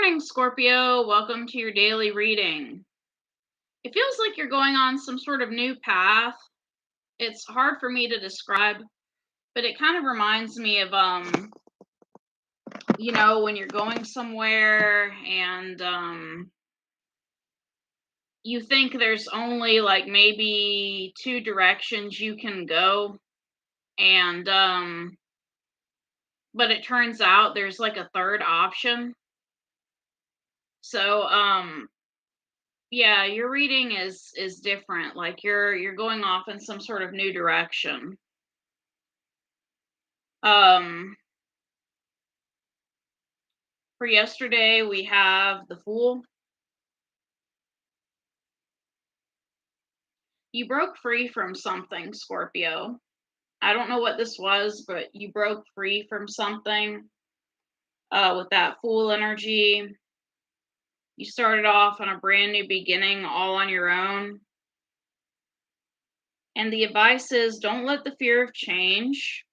morning, Scorpio. Welcome to your daily reading. It feels like you're going on some sort of new path. It's hard for me to describe, but it kind of reminds me of when you're going somewhere and you think there's only like maybe two directions you can go and but it turns out there's like a third option. So yeah, your reading is different. Like you're going off in some sort of new direction. Um for yesterday we have the Fool. You broke free from something, Scorpio. I don't know what this was, but you broke free from something with that Fool energy. You started off on a brand new beginning all on your own. And the advice is don't let the fear of change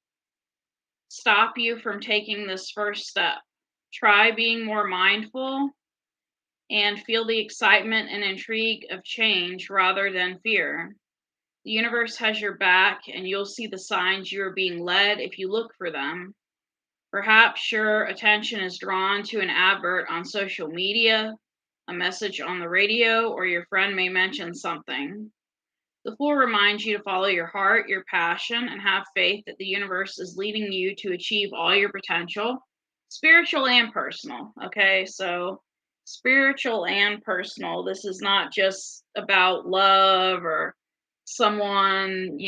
stop you from taking this first step. Try being more mindful and feel the excitement and intrigue of change rather than fear. The universe has your back, and you'll see the signs you are being led if you look for them. Perhaps your attention is drawn to an advert on social media, a message on the radio, or your friend may mention something. The Fool reminds you to follow your heart, your passion, and have faith that the universe is leading you to achieve all your potential, spiritual and personal. Okay, so spiritual and personal. This is not just about love or someone,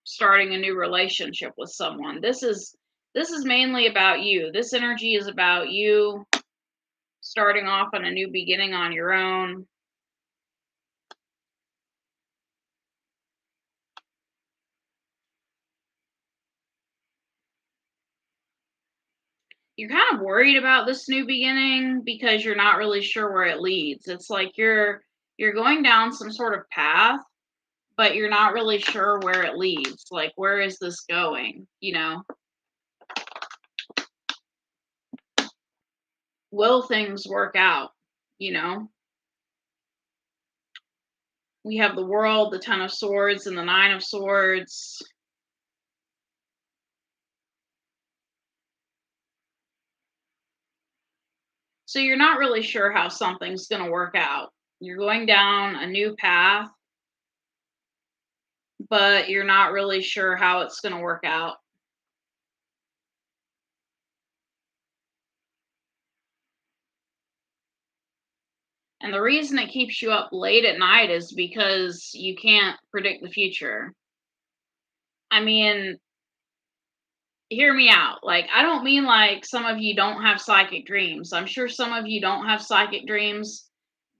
starting a new relationship with someone. This is mainly about you. This energy is about you starting off on a new beginning on your own. You're kind of worried about this new beginning because you're not really sure where it leads. It's like you're going down some sort of path, but you're not really sure where it leads. Like, where is this going? Will things work out? You know, we have the World, the Ten of Swords, and the Nine of Swords. So you're not really sure how something's going to work out. You're going down a new path, but you're not really sure how it's going to work out. And the reason it keeps you up late at night is because you can't predict the future. I mean, hear me out. Like, I don't mean like some of you don't have psychic dreams. I'm sure some of you don't have psychic dreams,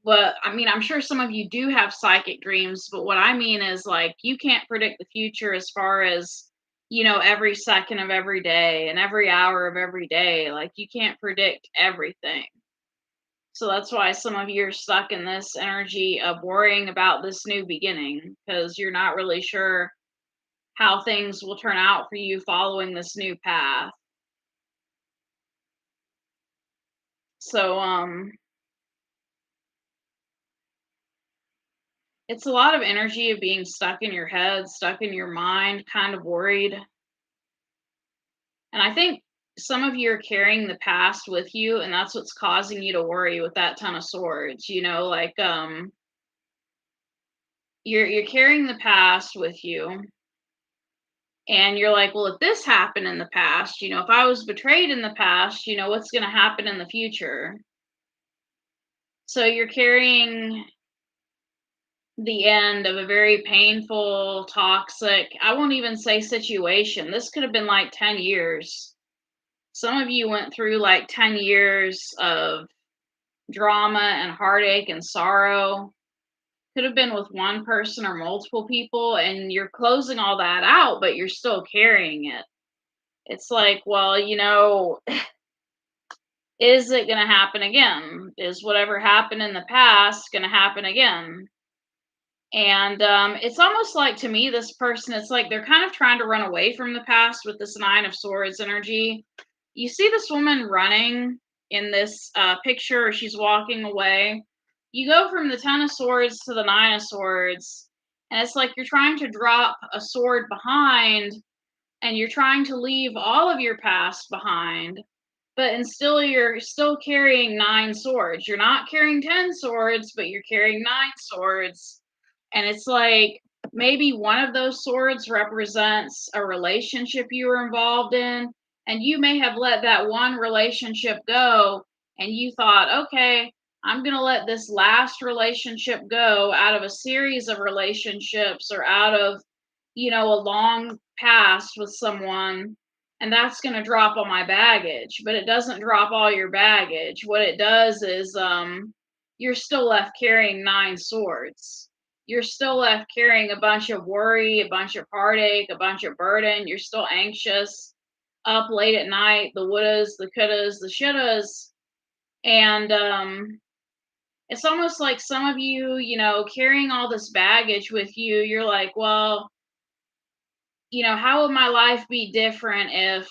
but I mean, I'm sure some of you do have psychic dreams. But what I mean is like, you can't predict the future as far as, every second of every day and every hour of every day. Like, you can't predict everything. So that's why some of you are stuck in this energy of worrying about this new beginning because you're not really sure how things will turn out for you following this new path. So it's a lot of energy of being stuck in your head, stuck in your mind, kind of worried. And I think some of you are carrying the past with you, and that's what's causing you to worry with that Ten of Swords. Like you're carrying the past with you. And you're like, well, if this happened in the past, if I was betrayed in the past, what's going to happen in the future? So you're carrying the end of a very painful, toxic, I won't even say situation. This could have been like 10 years. Some of you went through like 10 years of drama and heartache and sorrow. Could have been with one person or multiple people, and you're closing all that out, but you're still carrying it. It's like, well, is it going to happen again? Is whatever happened in the past going to happen again? And it's almost like, to me, this person, it's like they're kind of trying to run away from the past with this Nine of Swords energy. You see this woman running, in this picture, she's walking away. You go from the Ten of Swords to the Nine of Swords, and it's like you're trying to drop a sword behind, and you're trying to leave all of your past behind, but and still you're still carrying nine swords. You're not carrying 10 swords, but you're carrying nine swords. And it's like maybe one of those swords represents a relationship you were involved in, and you may have let that one relationship go, and you thought, okay, I'm going to let this last relationship go out of a series of relationships, or out of, a long past with someone, and that's going to drop all my baggage. But it doesn't drop all your baggage. What it does is you're still left carrying nine swords. You're still left carrying a bunch of worry, a bunch of heartache, a bunch of burden. You're still anxious, up late at night, the wouldas, the couldas, the shouldas. And it's almost like some of you, carrying all this baggage with you, you're like, well, how would my life be different if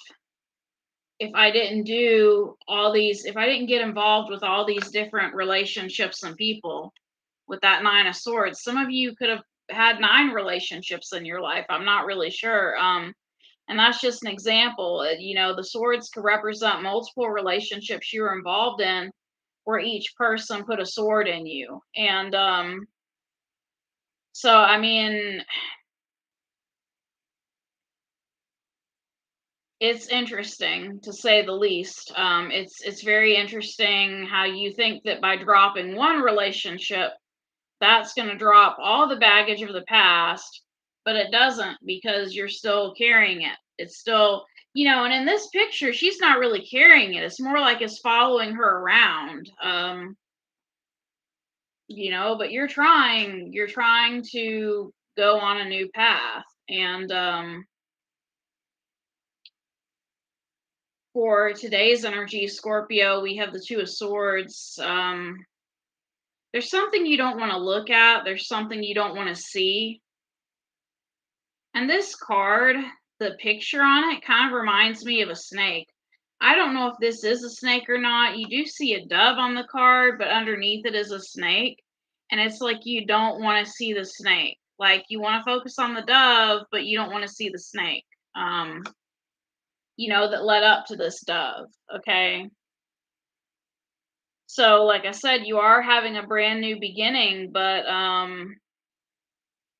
I didn't do all these, if I didn't get involved with all these different relationships and people with that Nine of Swords? Some of you could have had nine relationships in your life. I'm not really sure. And that's just an example. The swords could represent multiple relationships you were involved in, where each person put a sword in you. And so, I mean, it's interesting, to say the least. It's very interesting how you think that by dropping one relationship, that's going to drop all the baggage of the past, but it doesn't, because you're still carrying it. It's still, and in this picture, she's not really carrying it. It's more like it's following her around. But you're trying to go on a new path. And for today's energy, Scorpio, we have the Two of Swords. There's something you don't want to look at, there's something you don't want to see. And this card, the picture on it, kind of reminds me of a snake. I don't know if this is a snake or not. You do see a dove on the card, but underneath it is a snake. And it's like you don't want to see the snake. Like, you want to focus on the dove, but you don't want to see the snake. That led up to this dove. Okay. So, like I said, you are having a brand new beginning, but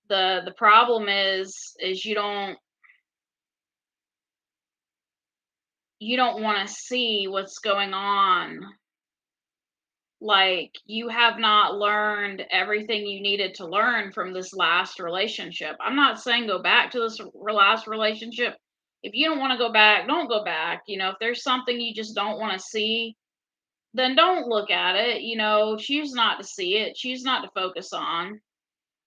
the problem is you don't want to see what's going on. Like, you have not learned everything you needed to learn from this last relationship. I'm not saying go back to this last relationship. If you don't want to go back, don't go back. If there's something you just don't want to see, then don't look at it. Choose not to see it, choose not to focus on.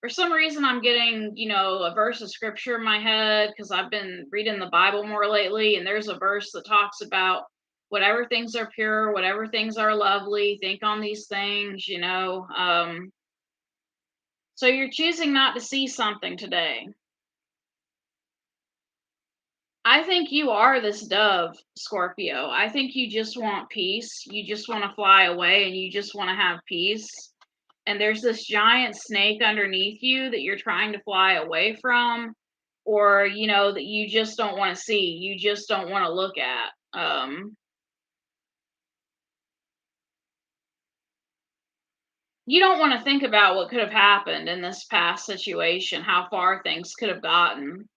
For some reason, I'm getting, a verse of scripture in my head, because I've been reading the Bible more lately, and there's a verse that talks about whatever things are pure, whatever things are lovely, think on these things. So you're choosing not to see something today. I think you are this dove, Scorpio. I think you just want peace. You just want to fly away, and you just want to have peace. And there's this giant snake underneath you that you're trying to fly away from, or that you just don't want to see, you just don't want to look at. You don't want to think about what could have happened in this past situation, how far things could have gotten.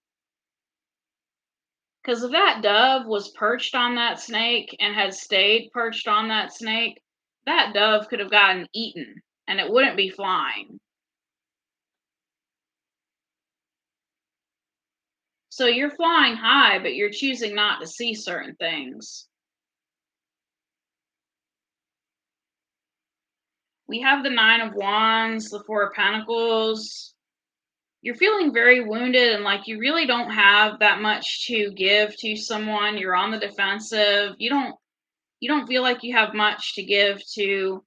Because if that dove was perched on that snake and had stayed perched on that snake, that dove could have gotten eaten, and it wouldn't be flying. So you're flying high, but you're choosing not to see certain things. We have the Nine of Wands, the Four of Pentacles. You're feeling very wounded, and like you really don't have that much to give to someone. You're on the defensive. You don't feel like you have much to give to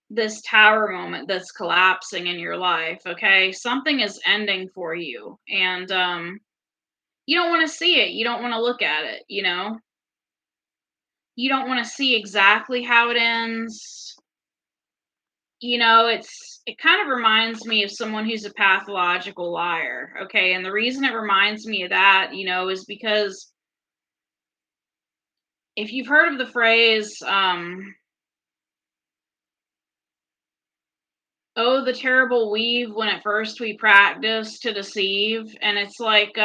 this tower moment that's collapsing in your life. Okay? Something is ending for you, and you don't want to see it. You don't want to look at it. You don't want to see exactly how it ends. It kind of reminds me of someone who's a pathological liar. Okay. And the reason it reminds me of that, is because if you've heard of the phrase, oh, the terrible weave when at first we practice to deceive. And it's like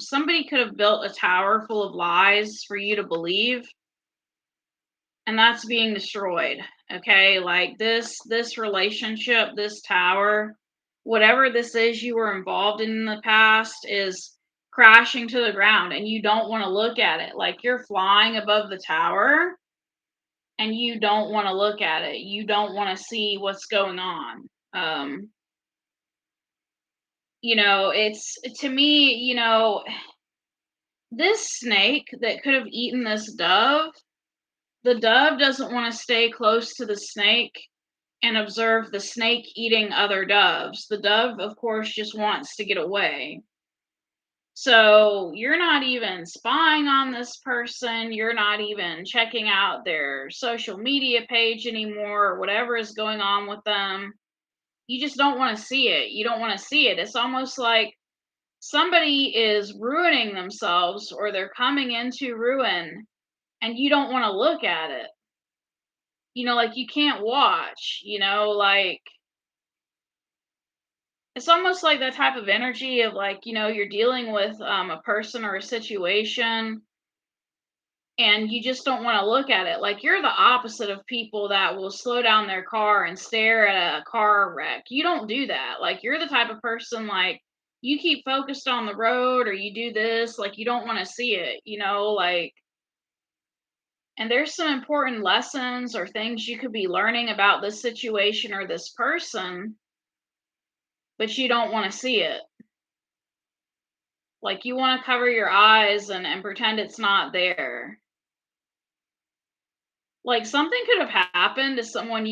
somebody could have built a tower full of lies for you to believe, and that's being destroyed. Okay, like this relationship, this tower, whatever this is you were involved in the past is crashing to the ground, and you don't want to look at it. Like you're flying above the tower and you don't want to look at it. You don't want to see what's going on. um it's to me, this snake that could have eaten this dove, the dove doesn't want to stay close to the snake and observe the snake eating other doves. The dove, of course, just wants to get away. So you're not even spying on this person. You're not even checking out their social media page anymore, or whatever is going on with them. You just don't want to see it. You don't want to see it. It's almost like somebody is ruining themselves or they're coming into ruin and you don't want to look at it. Like you can't watch, like it's almost like that type of energy of like, you're dealing with a person or a situation and you just don't want to look at it. Like you're the opposite of people that will slow down their car and stare at a car wreck. You don't do that. Like you're the type of person like you keep focused on the road or you do this, like you don't want to see it, like. And there's some important lessons or things you could be learning about this situation or this person, but you don't want to see it. Like you want to cover your eyes and pretend it's not there. Like something could have happened to someone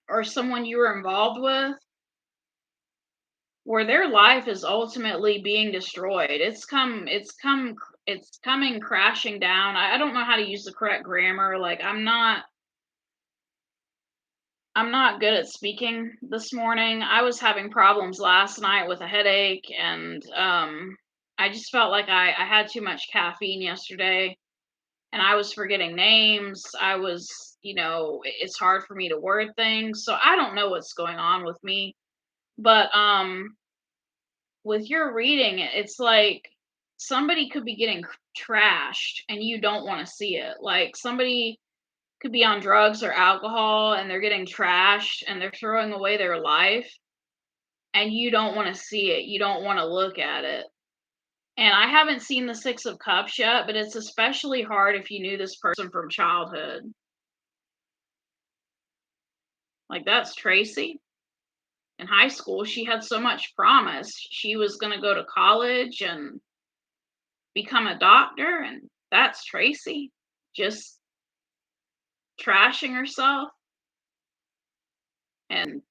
or someone you were involved with where their life is ultimately being destroyed. It's coming crashing down. I don't know how to use the correct grammar. Like I'm not good at speaking this morning. I was having problems last night with a headache, and I just felt like I had too much caffeine yesterday, and I was forgetting names. It's hard for me to word things, so I don't know what's going on with me. But with your reading, it's like somebody could be getting trashed, and you don't want to see it. Like somebody could be on drugs or alcohol and they're getting trashed and they're throwing away their life and you don't want to see it. You don't want to look at it. And I haven't seen the 6 of Cups yet, but it's especially hard if you knew this person from childhood. Like that's Tracy. In high school, she had so much promise. She was going to go to college and become a doctor, and that's Tracy just trashing herself and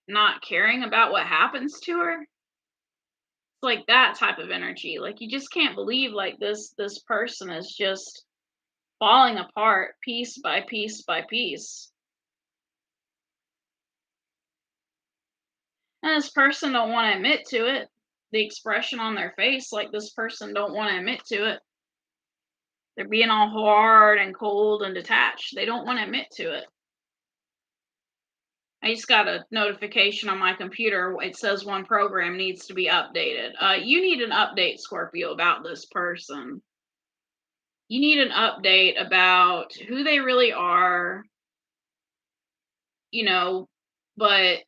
not caring about what happens to her. Like that type of energy. Like you just can't believe like this person is just falling apart piece by piece by piece. And this person don't want to admit to it. The expression on their face, like this person don't want to admit to it. They're being all hard and cold and detached. They don't want to admit to it. I just got a notification on my computer. It says one program needs to be updated. You need an update, Scorpio, about this person. You need an update about who they really are, you know, but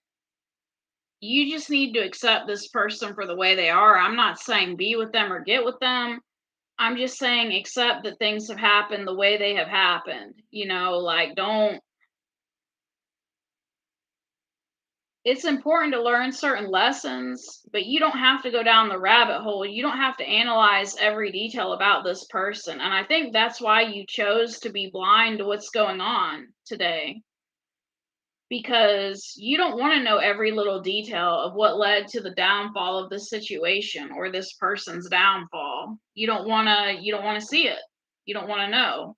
you just need to accept this person for the way they are. I'm not saying be with them or get with them. I'm just saying accept that things have happened the way they have happened. Like don't. It's important to learn certain lessons, but you don't have to go down the rabbit hole. You don't have to analyze every detail about this person. And I think that's why you chose to be blind to what's going on today, because you don't want to know every little detail of what led to the downfall of this situation or this person's downfall. You don't want to see it. You don't want to know.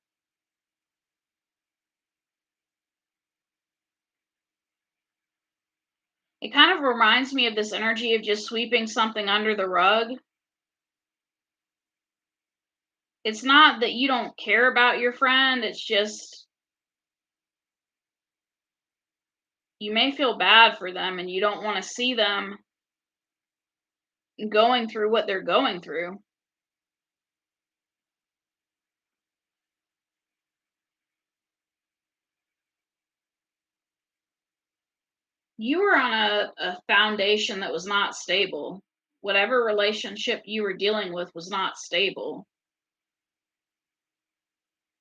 It kind of reminds me of this energy of just sweeping something under the rug. It's not that you don't care about your friend, it's just you may feel bad for them and you don't want to see them going through what they're going through. You were on a foundation that was not stable. Whatever relationship you were dealing with was not stable.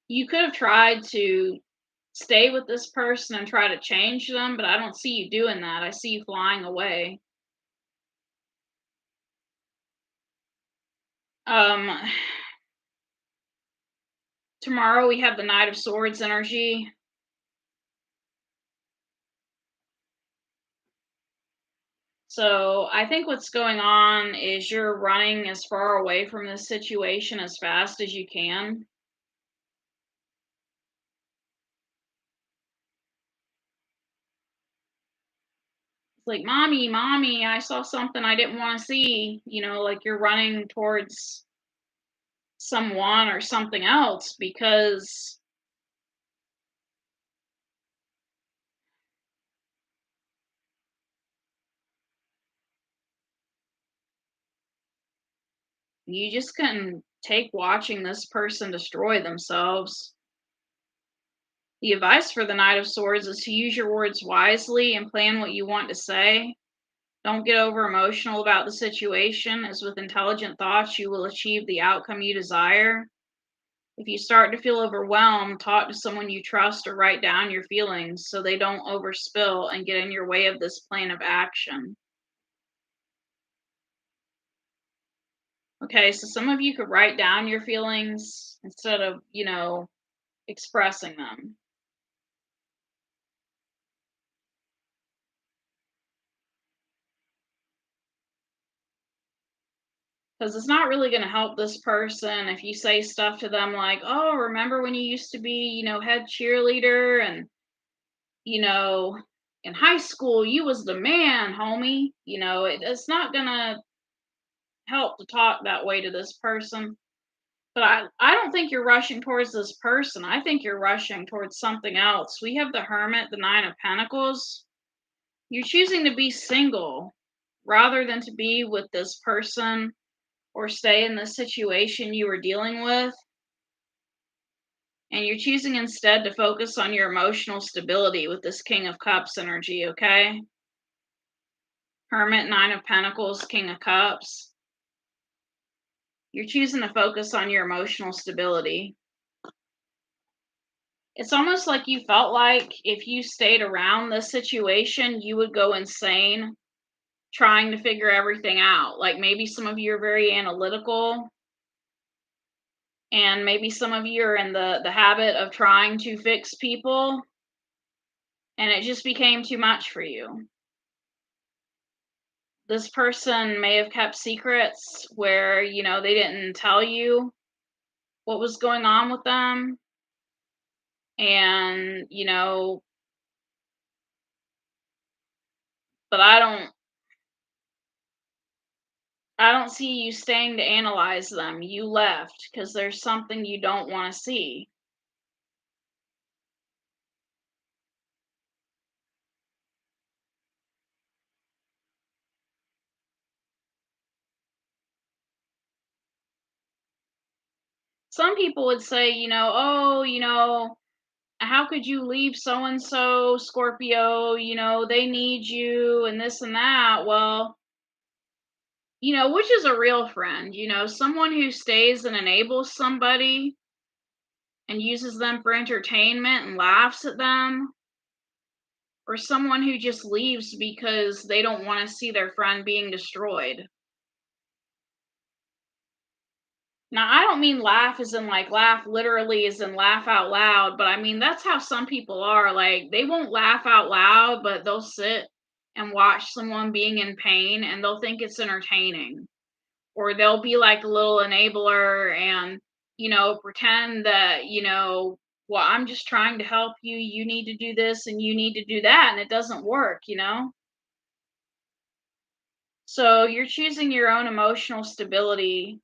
You could have tried to stay with this person and try to change them, but I don't see you doing that. I see you flying away. Um, Tomorrow we have the Knight of Swords energy. So I think what's going on is you're running as far away from this situation as fast as you can. It's like, mommy, mommy, I saw something I didn't want to see. Like you're running towards someone or something else because you just couldn't take watching this person destroy themselves. The advice for the Knight of Swords is to use your words wisely and plan what you want to say. Don't get over emotional about the situation, as with intelligent thoughts, you will achieve the outcome you desire. If you start to feel overwhelmed, talk to someone you trust or write down your feelings so they don't overspill and get in your way of this plan of action. Okay, so some of you could write down your feelings instead of, expressing them. Because it's not really going to help this person if you say stuff to them like, oh, remember when you used to be, head cheerleader and, you know, in high school you was the man, homie. It's not going to help to talk that way to this person. But I don't think you're rushing towards this person. I think you're rushing towards something else. We have the Hermit, the Nine of Pentacles. You're choosing to be single rather than to be with this person or stay in the situation you were dealing with. And you're choosing instead to focus on your emotional stability with this King of Cups energy, okay? Hermit, Nine of Pentacles, King of Cups. You're choosing to focus on your emotional stability. It's almost like you felt like if you stayed around this situation, you would go insane trying to figure everything out. Like maybe some of you are very analytical, and maybe some of you are in the habit of trying to fix people, and it just became too much for you. This person may have kept secrets where, they didn't tell you what was going on with them. And, but I don't see you staying to analyze them. You left because there's something you don't want to see. Some people would say, oh, how could you leave so and so, Scorpio? They need you and this and that. Well, which is a real friend? Someone who stays and enables somebody and uses them for entertainment and laughs at them, or someone who just leaves because they don't want to see their friend being destroyed. Now, I don't mean laugh as in like laugh literally as in laugh out loud, but I mean that's how some people are. Like they won't laugh out loud, but they'll sit and watch someone being in pain and they'll think it's entertaining. Or they'll be like a little enabler and pretend that, well, I'm just trying to help you. You need to do this and you need to do that. And it doesn't work. So you're choosing your own emotional stability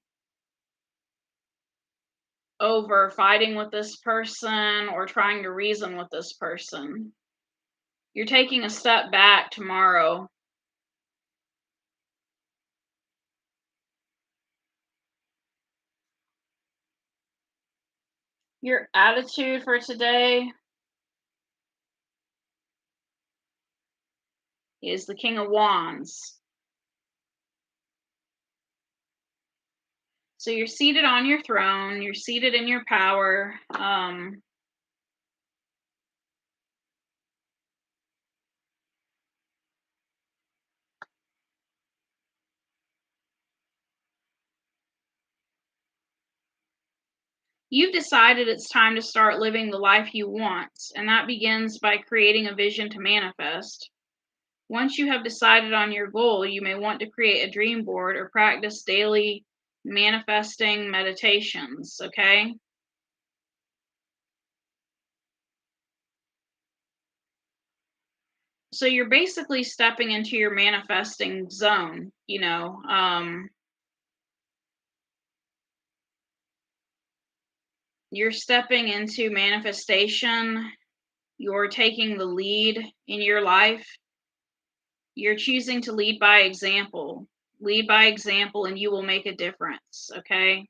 over fighting with this person or trying to reason with this person. You're taking a step back tomorrow. Your attitude for today is the King of Wands. So you're seated on your throne, you're seated in your power. You've decided it's time to start living the life you want, and that begins by creating a vision to manifest. Once you have decided on your goal, you may want to create a dream board or practice daily manifesting meditations, okay? So you're basically stepping into your manifesting zone. You're stepping into manifestation. You're taking the lead in your life. You're choosing to lead by example. Lead by example, and you will make a difference, okay?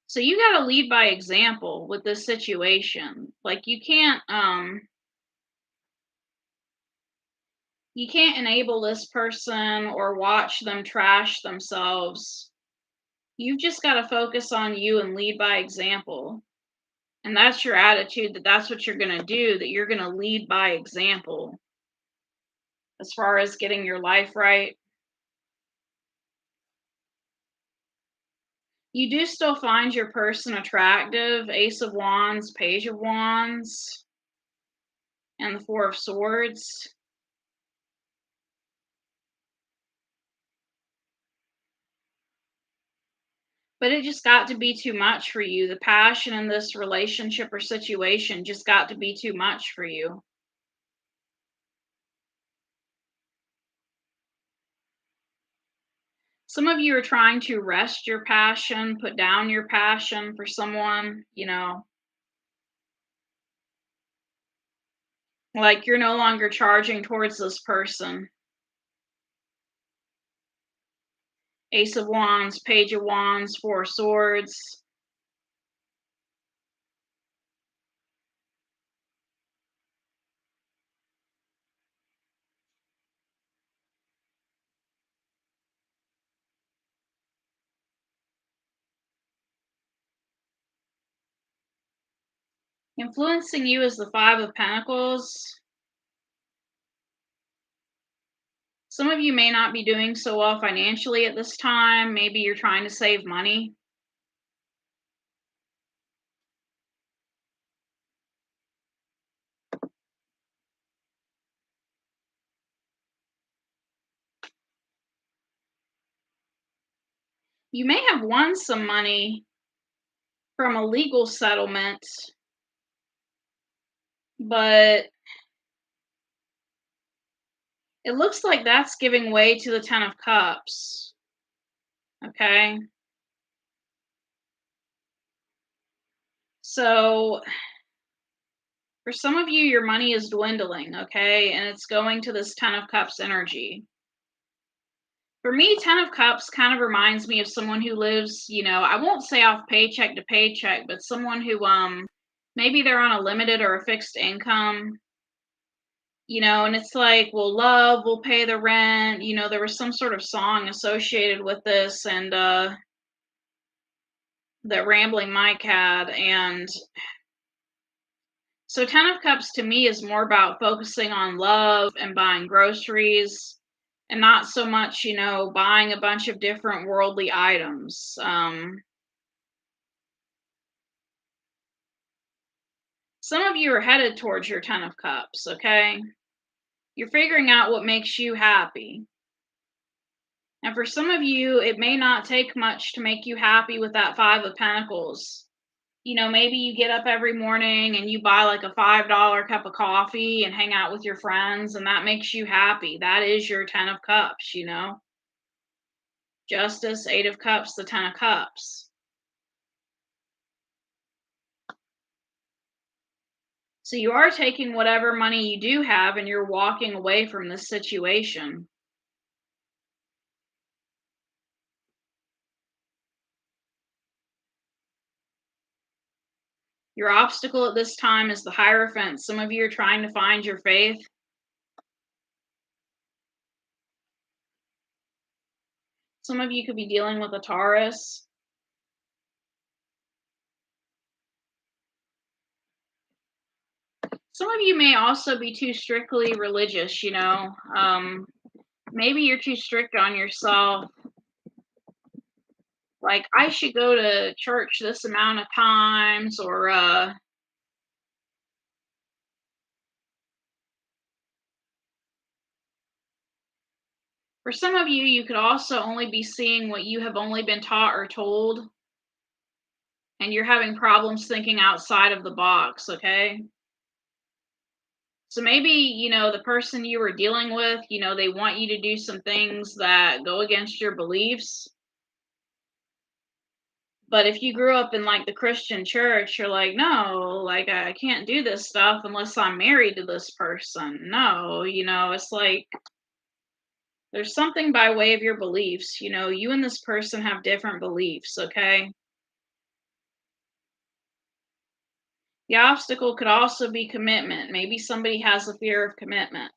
So you got to lead by example with this situation. Like you can't enable this person or watch them trash themselves. You've just got to focus on you and lead by example. And that's your attitude, that's what you're going to do, that you're going to lead by example as far as getting your life right. You do still find your person attractive, Ace of Wands, Page of Wands, and the Four of Swords. But it just got to be too much for you. The passion in this relationship or situation just got to be too much for you. Some of you are trying to rest your passion, put down your passion for someone. Like you're no longer charging towards this person. Ace of Wands, Page of Wands, Four of Swords. Influencing you is the Five of Pentacles. Some of you may not be doing so well financially at this time. Maybe you're trying to save money. You may have won some money from a legal settlement, but it looks like that's giving way to the Ten of Cups. Okay. So for some of you, your money is dwindling, okay? And it's going to this Ten of Cups energy. For me, Ten of Cups kind of reminds me of someone who lives, I won't say off paycheck to paycheck, but someone who maybe they're on a limited or a fixed income. And it's like, well, love will pay the rent. There was some sort of song associated with this, and that Rambling Mike had. And so Ten of Cups to me is more about focusing on love and buying groceries and not so much, buying a bunch of different worldly items. Some of you are headed towards your Ten of Cups, okay? You're figuring out what makes you happy. And for some of you, it may not take much to make you happy with that Five of Pentacles. Maybe you get up every morning and you buy like a $5 cup of coffee and hang out with your friends, and that makes you happy. That is your Ten of Cups. Justice, Eight of Cups, the Ten of Cups. So you are taking whatever money you do have and you're walking away from this situation. Your obstacle at this time is the Hierophant. Some of you are trying to find your faith. Some of you could be dealing with a Taurus. Some of you may also be too strictly religious. Maybe you're too strict on yourself. Like, I should go to church this amount of times, or for some of you, you could also only be seeing what you have only been taught or told, and you're having problems thinking outside of the box, okay? So maybe, the person you were dealing with, they want you to do some things that go against your beliefs. But if you grew up in like the Christian church, you're like, no, like I can't do this stuff unless I'm married to this person. No, it's like there's something by way of your beliefs. You and this person have different beliefs, okay? The obstacle could also be commitment. Maybe somebody has a fear of commitment.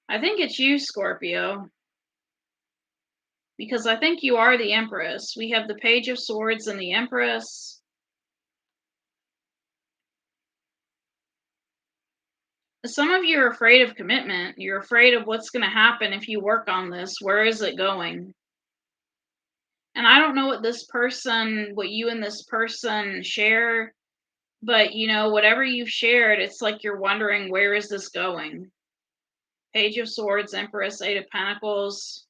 I think it's you, Scorpio, because I think you are the Empress. We have the Page of Swords and the Empress. Some of you are afraid of commitment. You're afraid of what's going to happen if you work on this. Where is it going? And I don't know what you and this person share, but whatever you've shared, it's like you're wondering, where is this going? Page of Swords, Empress, Eight of Pentacles.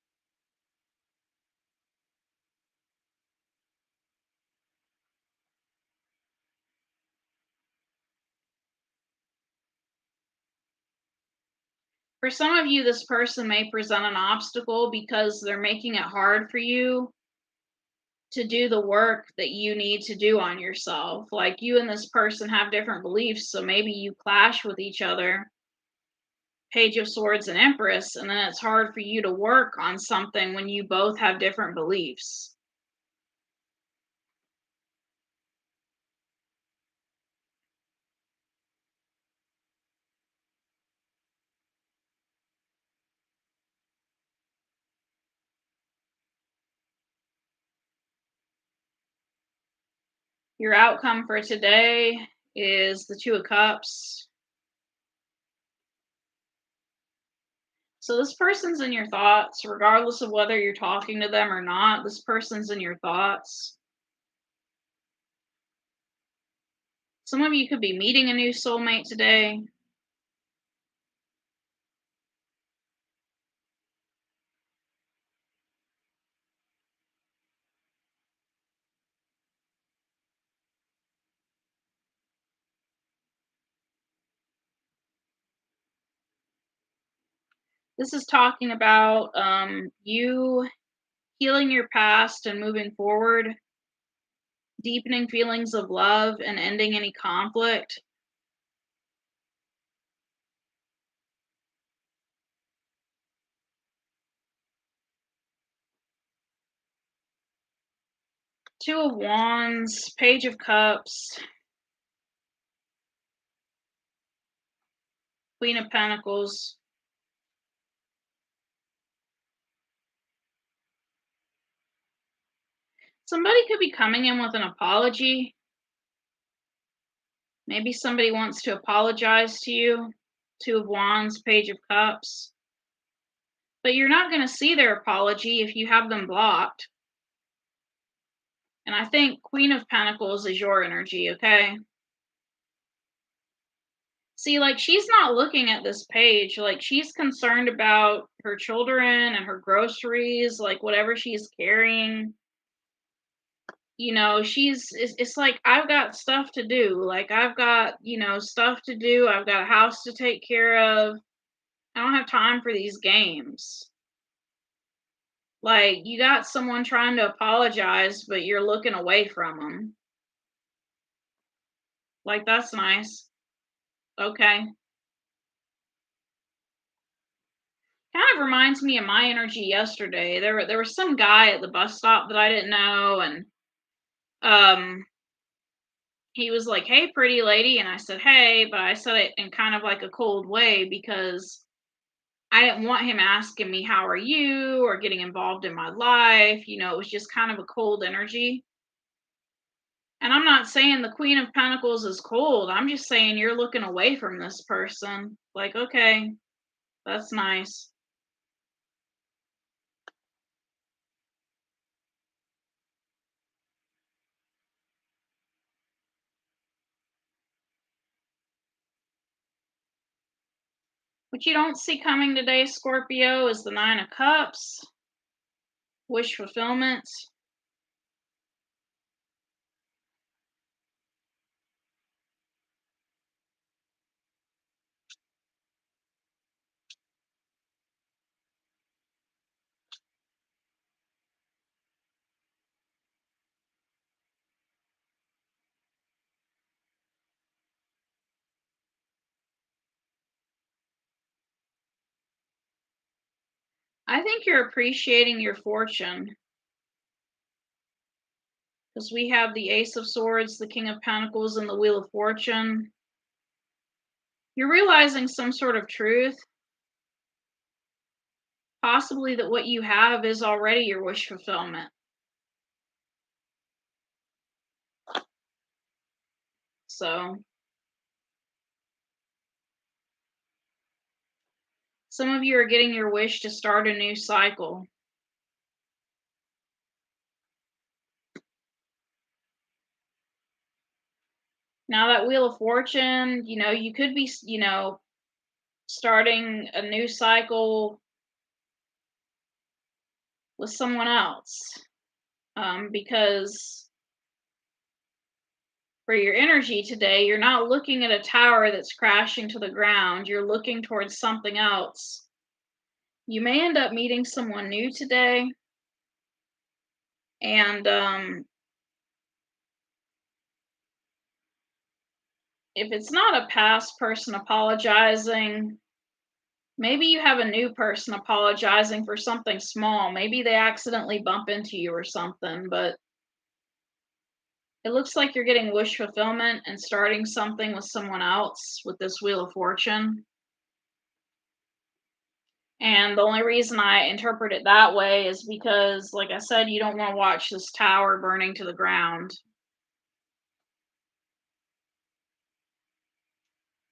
For some of you, this person may present an obstacle because they're making it hard for you to do the work that you need to do on yourself. Like, you and this person have different beliefs, so maybe you clash with each other. Page of Swords and Empress, and then it's hard for you to work on something when you both have different beliefs. Your outcome for today is the Two of Cups. So this person's in your thoughts, regardless of whether you're talking to them or not. This person's in your thoughts. Some of you could be meeting a new soulmate today. This is talking about you healing your past and moving forward, deepening feelings of love and ending any conflict. Two of Wands, Page of Cups, Queen of Pentacles. Somebody could be coming in with an apology. Maybe somebody wants to apologize to you. Two of Wands, Page of Cups. But you're not going to see their apology if you have them blocked. And I think Queen of Pentacles is your energy, okay? See, like, she's not looking at this page, like, she's concerned about her children and her groceries, like, whatever she's carrying, it's like, I've got stuff to do, like, I've got, stuff to do, I've got a house to take care of, I don't have time for these games. Like, you got someone trying to apologize, but you're looking away from them. Like, that's nice. Okay. Kind of reminds me of my energy yesterday. There was some guy at the bus stop that I didn't know, and um he was like, "Hey, pretty lady," and I said, "Hey," but I said it in kind of like a cold way because I didn't want him asking me how are you or getting involved in my life. It was just kind of a cold energy. And I'm not saying the Queen of Pentacles is cold. I'm just saying you're looking away from this person. Like, okay, that's nice. What you don't see coming today, Scorpio, is the Nine of Cups, wish fulfillment. I think you're appreciating your fortune because we have the Ace of Swords, the King of Pentacles, and the Wheel of Fortune. You're realizing some sort of truth, possibly that what you have is already your wish fulfillment. So, some of you are getting your wish to start a new cycle. Now, that Wheel of Fortune, you could be, starting a new cycle with someone else. Because for your energy today, you're not looking at a tower that's crashing to the ground, you're looking towards something else. You may end up meeting someone new today, and if it's not a past person apologizing, maybe you have a new person apologizing for something small. Maybe they accidentally bump into you or something, but it looks like you're getting wish fulfillment and starting something with someone else with this Wheel of Fortune. And the only reason I interpret it that way is because, like I said, you don't want to watch this tower burning to the ground.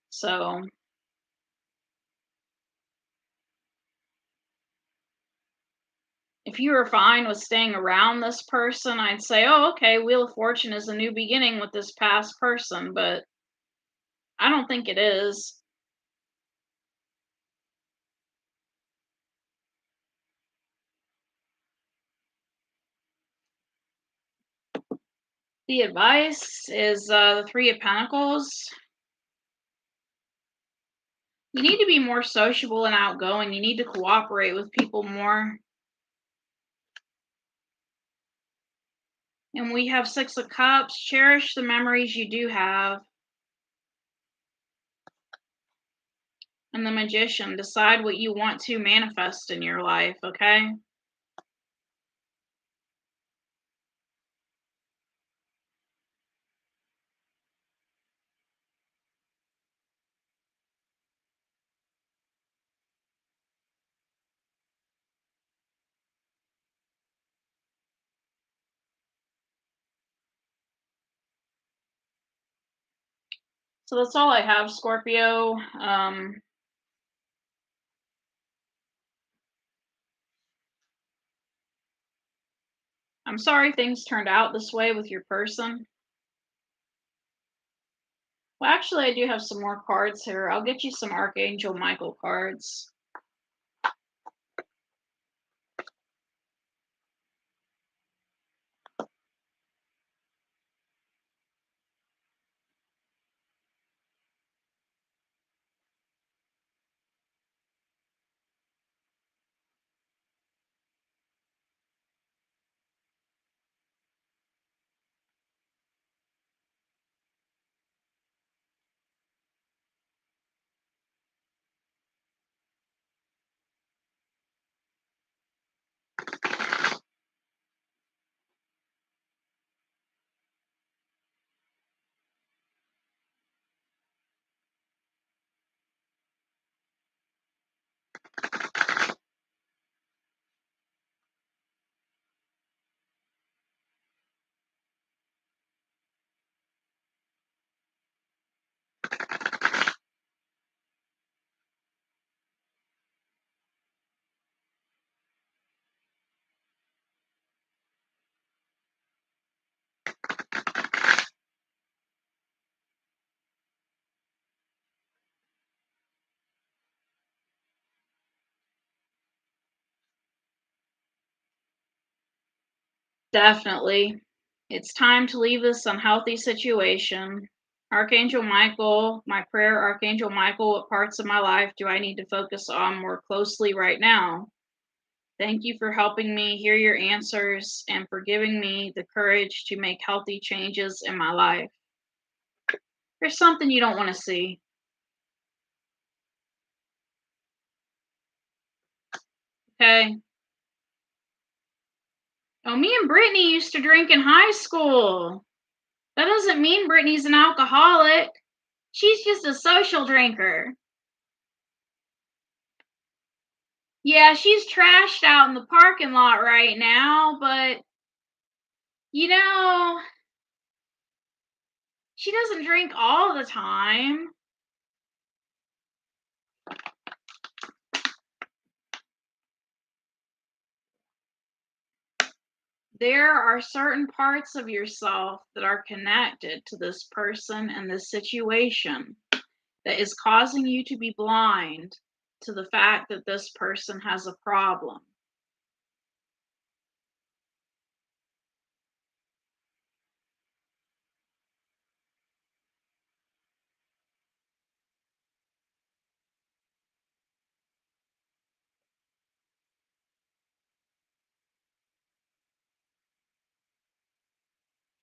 So, if you were fine with staying around this person, I'd say, oh, okay, Wheel of Fortune is a new beginning with this past person, but I don't think it is. The advice is the Three of Pentacles. You need to be more sociable and outgoing. You need to cooperate with people more. And we have Six of Cups. Cherish the memories you do have. And the Magician. Decide what you want to manifest in your life, okay? So that's all I have, Scorpio. I'm sorry things turned out this way with your person. Well, actually, I do have some more cards here. I'll get you some Archangel Michael cards. Definitely. It's time to leave this unhealthy situation. Archangel Michael, my prayer, Archangel Michael, what parts of my life do I need to focus on more closely right now? Thank you for helping me hear your answers and for giving me the courage to make healthy changes in my life. There's something you don't want to see. Okay. Oh, me and Brittany used to drink in high school. That doesn't mean Brittany's an alcoholic. She's just a social drinker. Yeah, she's trashed out in the parking lot right now, but you know, she doesn't drink all the time. There are certain parts of yourself that are connected to this person and this situation that is causing you to be blind to the fact that this person has a problem.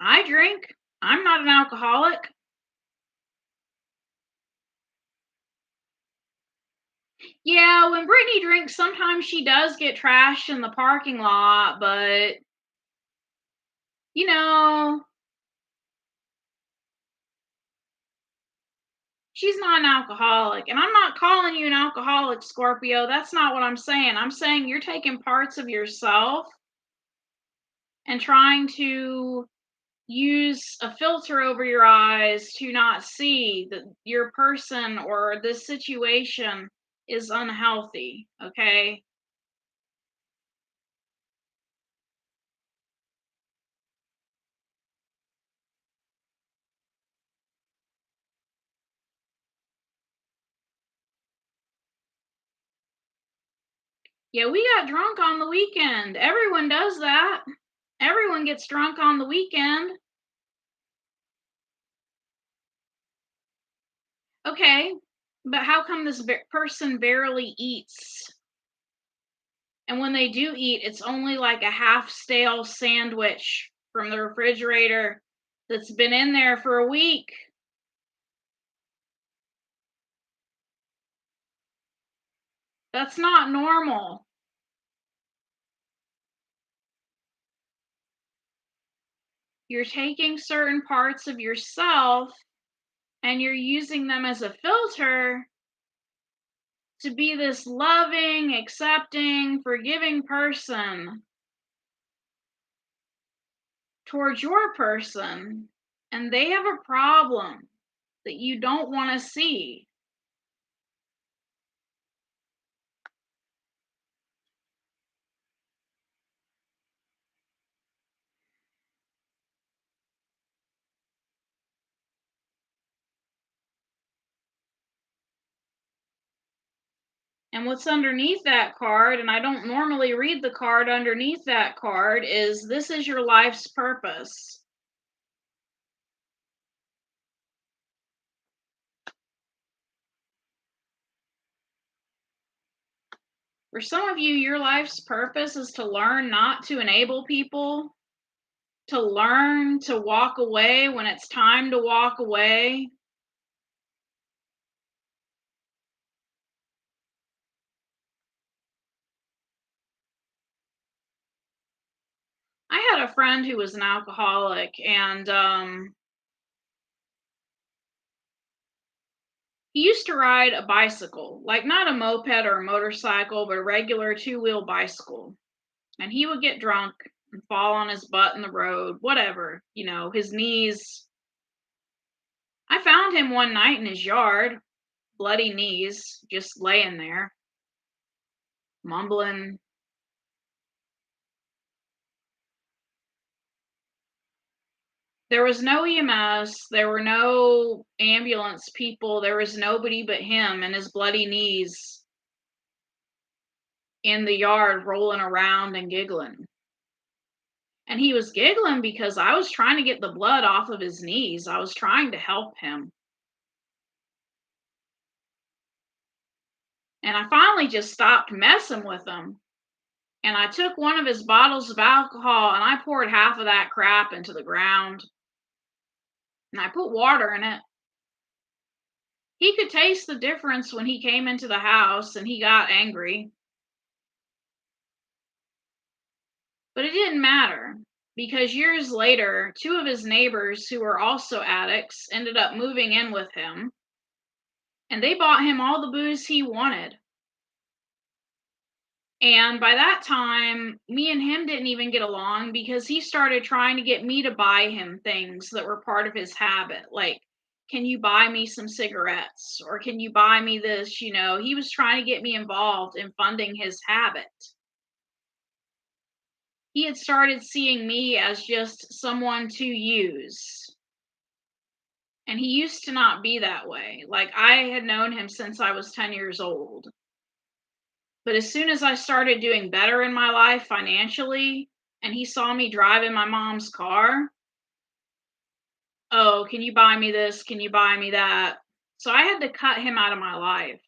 I drink. I'm not an alcoholic. Yeah, when Brittany drinks, sometimes she does get trashed in the parking lot, but you know, she's not an alcoholic. And I'm not calling you an alcoholic, Scorpio. That's not what I'm saying. I'm saying you're taking parts of yourself and trying to use a filter over your eyes to not see that your person or this situation is unhealthy, okay? Yeah, we got drunk on the weekend. Everyone does that. Everyone gets drunk on the weekend. Okay, but how come this person barely eats? And when they do eat, it's only like a half stale sandwich from the refrigerator that's been in there for a week. That's not normal. You're taking certain parts of yourself and you're using them as a filter to be this loving, accepting, forgiving person towards your person. And they have a problem that you don't want to see. And what's underneath that card, and I don't normally read the card underneath that card, is this is your life's purpose. For some of you, your life's purpose is to learn not to enable people, to learn to walk away when it's time to walk away. I had a friend who was an alcoholic, and he used to ride a bicycle, like not a moped or a motorcycle, but a regular two-wheel bicycle. And he would get drunk and fall on his butt in the road, whatever, his knees. I found him one night in his yard, bloody knees, just laying there, mumbling. There was no EMS, there were no ambulance people, there was nobody but him and his bloody knees in the yard rolling around and giggling. And he was giggling because I was trying to get the blood off of his knees. I was trying to help him. And I finally just stopped messing with him. And I took one of his bottles of alcohol and I poured half of that crap into the ground. And I put water in it. He could taste the difference when he came into the house and he got angry. But it didn't matter because years later, two of his neighbors who were also addicts ended up moving in with him. And they bought him all the booze he wanted. And by that time, me and him didn't even get along because he started trying to get me to buy him things that were part of his habit. Like, can you buy me some cigarettes? Or can you buy me this? He was trying to get me involved in funding his habit. He had started seeing me as just someone to use. And he used to not be that way. Like, I had known him since I was 10 years old. But as soon as I started doing better in my life financially, and he saw me driving my mom's car, oh, can you buy me this? Can you buy me that? So I had to cut him out of my life.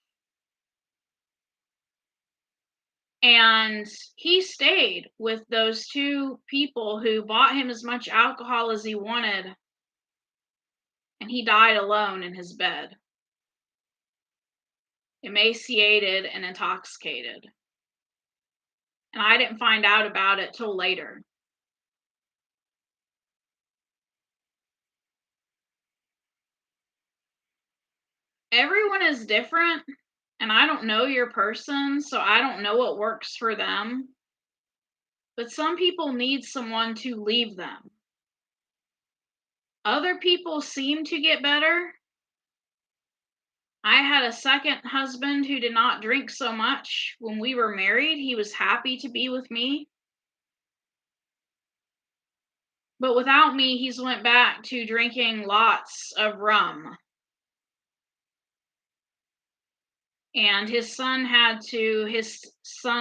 And he stayed with those two people who bought him as much alcohol as he wanted. And he died alone in his bed, emaciated and intoxicated. And I didn't find out about it till later. Everyone is different, and I don't know your person, so I don't know what works for them. But some people need someone to leave them. Other people seem to get better. I had a second husband who did not drink so much. When we were married, he was happy to be with me. But without me, he's went back to drinking lots of rum. And his son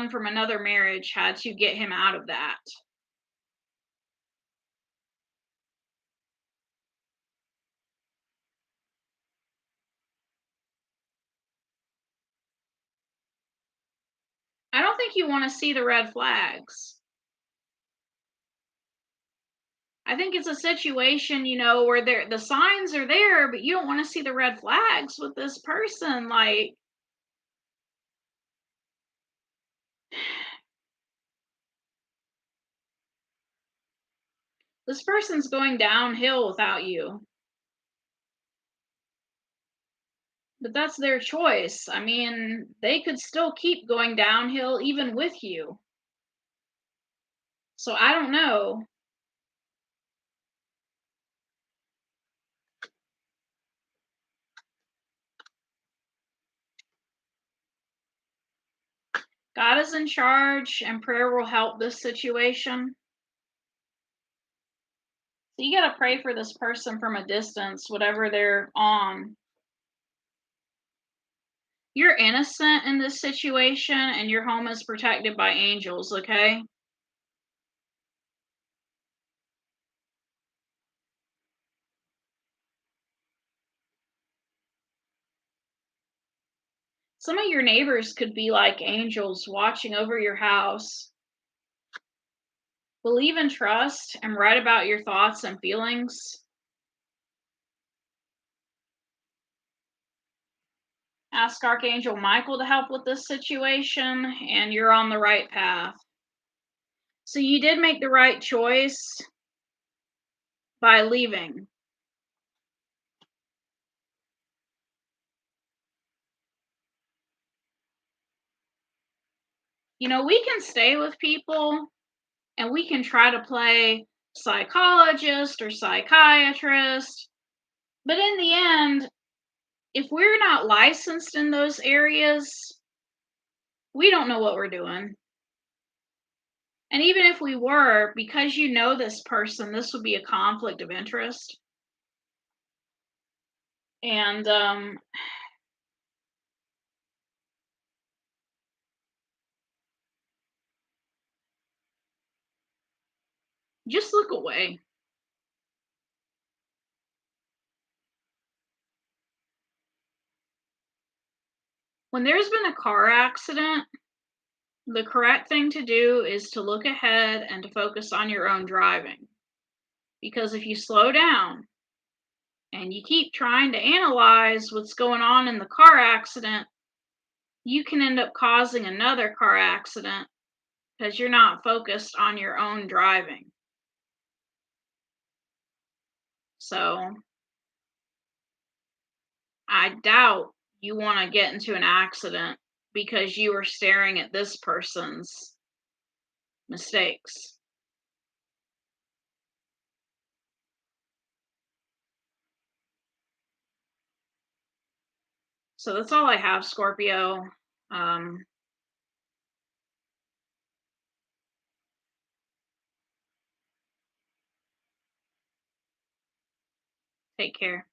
from another marriage had to get him out of that. I don't think you want to see the red flags. I think it's a situation, where the signs are there, but you don't want to see the red flags with this person. Like, this person's going downhill without you. But that's their choice. I mean, they could still keep going downhill even with you. So I don't know. God is in charge, and prayer will help this situation. So you got to pray for this person from a distance, whatever they're on. You're innocent in this situation, and your home is protected by angels, okay? Some of your neighbors could be like angels watching over your house. Believe and trust and write about your thoughts and feelings. Ask Archangel Michael to help with this situation, and you're on the right path. So you did make the right choice by leaving. We can stay with people and we can try to play psychologist or psychiatrist, but in the end, if we're not licensed in those areas, we don't know what we're doing. And even if we were, because you know this person, this would be a conflict of interest. And just look away. When there's been a car accident, the correct thing to do is to look ahead and to focus on your own driving. Because if you slow down and you keep trying to analyze what's going on in the car accident, you can end up causing another car accident because you're not focused on your own driving. So I doubt you want to get into an accident because you were staring at this person's mistakes. So that's all I have, Scorpio. Um, Take care.